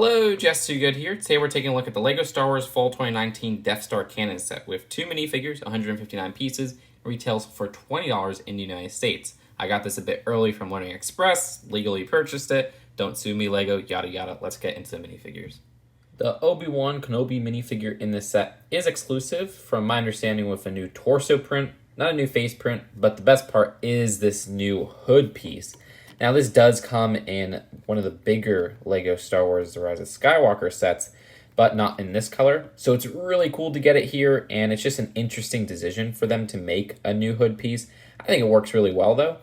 Hello, Just Too Good here. Today we're taking a look at the LEGO Star Wars Fall 2019 Death Star Canon set with 2 minifigures, 159 pieces, retails for $20 in the United States. I got this a bit early from Learning Express, legally purchased it, don't sue me LEGO, yada yada. Let's get into the minifigures. The ObiWan Kenobi minifigure in this set is exclusive, from my understanding, with a new torso print, not a new face print, but the best part is this new hood piece. Now this does come in one of the bigger LEGO Star Wars The Rise of Skywalker sets, but not in this color. So it's really cool to get it here, and it's just an interesting decision for them to make a new hood piece. I think it works really well though.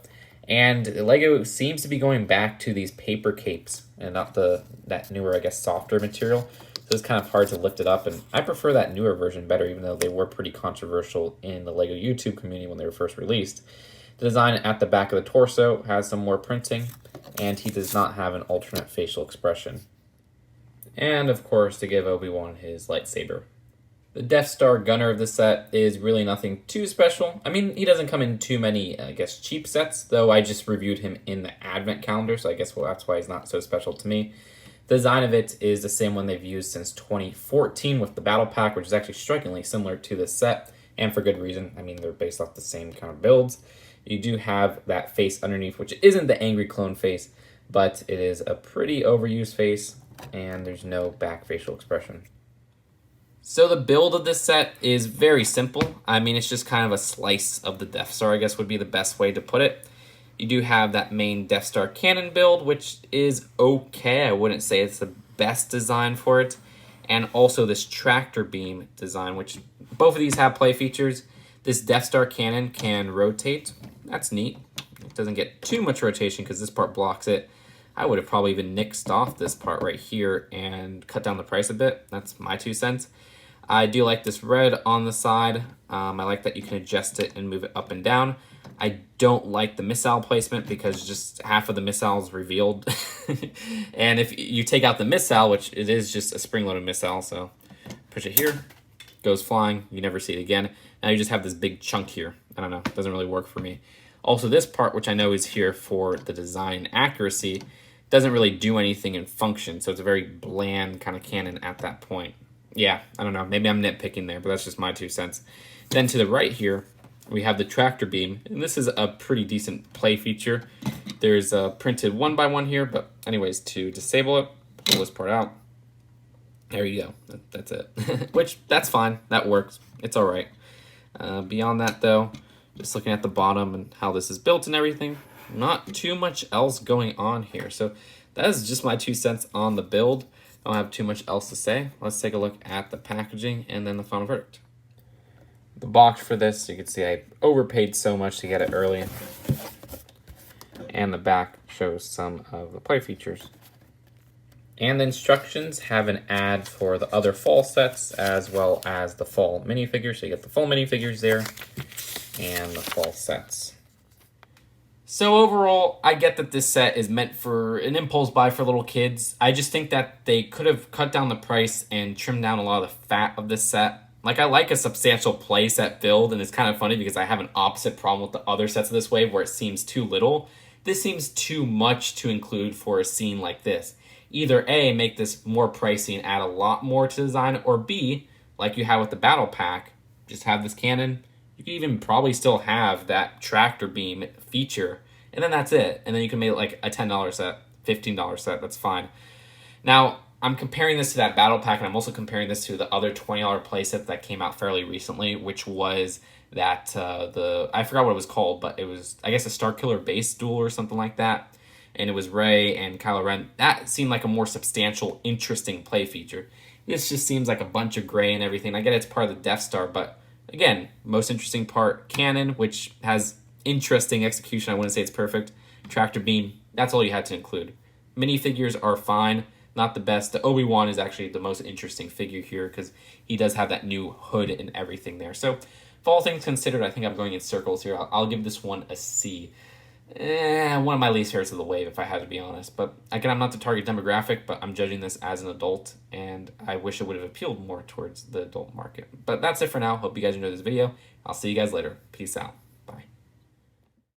And LEGO seems to be going back to these paper capes and not that newer, I guess, softer material. So it's kind of hard to lift it up, and I prefer that newer version better, even though they were pretty controversial in the LEGO YouTube community when they were first released. The design at the back of the torso has some more printing, and he does not have an alternate facial expression. And of course, to give Obi-Wan his lightsaber. The Death Star gunner of the set is really nothing too special. I mean, he doesn't come in too many, I guess, cheap sets, though I just reviewed him in the Advent calendar, so I guess that's why he's not so special to me. The design of it is the same one they've used since 2014 with the Battle Pack, which is actually strikingly similar to this set, and for good reason. I mean, they're based off the same kind of builds. You do have that face underneath, which isn't the angry clone face, but it is a pretty overused face, and there's no back facial expression. So the build of this set is very simple. I mean, it's just kind of a slice of the Death Star, I guess would be the best way to put it. You do have that main Death Star Canon build, which is okay. I wouldn't say it's the best design for it. And also this tractor beam design, which both of these have play features. This Death Star Canon can rotate. That's neat. It doesn't get too much rotation because this part blocks it. I would have probably even nixed off this part right here and cut down the price a bit. That's my 2 cents. I do like this red on the side. I like that you can adjust it and move it up and down. I don't like the missile placement because just half of the missile is revealed. And if you take out the missile, which it is just a spring-loaded missile, so push it here, goes flying, you never see it again. Now you just have this big chunk here. I don't know, it doesn't really work for me. Also, this part, which I know is here for the design accuracy, doesn't really do anything in function, so it's a very bland kind of cannon at that point. Yeah, I don't know, maybe I'm nitpicking there, but that's just my 2 cents. Then to the right here, we have the tractor beam, and this is a pretty decent play feature. There's a printed 1x1 here, but anyways, to disable it, pull this part out. There you go, that's it. Which, that's fine, that works, it's all right. Beyond that though, just looking at the bottom and how this is built and everything, not too much else going on here. So that is just my 2 cents on the build. I don't have too much else to say. Let's take a look at the packaging and then the final verdict. The box for this, you can see I overpaid so much to get it early. And the back shows some of the play features. And the instructions have an ad for the other fall sets as well as the fall minifigures. So you get the fall minifigures there and the fall sets. So overall, I get that this set is meant for an impulse buy for little kids. I just think that they could have cut down the price and trimmed down a lot of the fat of this set. Like, I like a substantial play set build, and it's kind of funny because I have an opposite problem with the other sets of this wave where it seems too little. This seems too much to include for a scene like this. Either A, make this more pricey and add a lot more to design, or B, like you have with the Battle Pack, just have this cannon. You can even probably still have that tractor beam feature, and then that's it. And then you can make it like a $10 set, $15 set, that's fine. Now, I'm comparing this to that Battle Pack, and I'm also comparing this to the other $20 playset that came out fairly recently, which was that, I forgot what it was called, but it was, I guess, a Starkiller base duel or something like that. And it was Rey and Kylo Ren. That seemed like a more substantial, interesting play feature. This just seems like a bunch of gray and everything. I get it's part of the Death Star, but again, most interesting part, Canon, which has interesting execution. I wouldn't say it's perfect. Tractor beam, that's all you had to include. Minifigures are fine, not the best. The Obi-Wan is actually the most interesting figure here because he does have that new hood and everything there. So, for all things considered, I think I'm going in circles here. I'll give this one a C. One of my least favorites of the wave, if I had to be honest. But again, I'm not the target demographic, but I'm judging this as an adult, and I wish it would have appealed more towards the adult market. But that's it for now. Hope you guys enjoyed this video. I'll see you guys later. Peace out.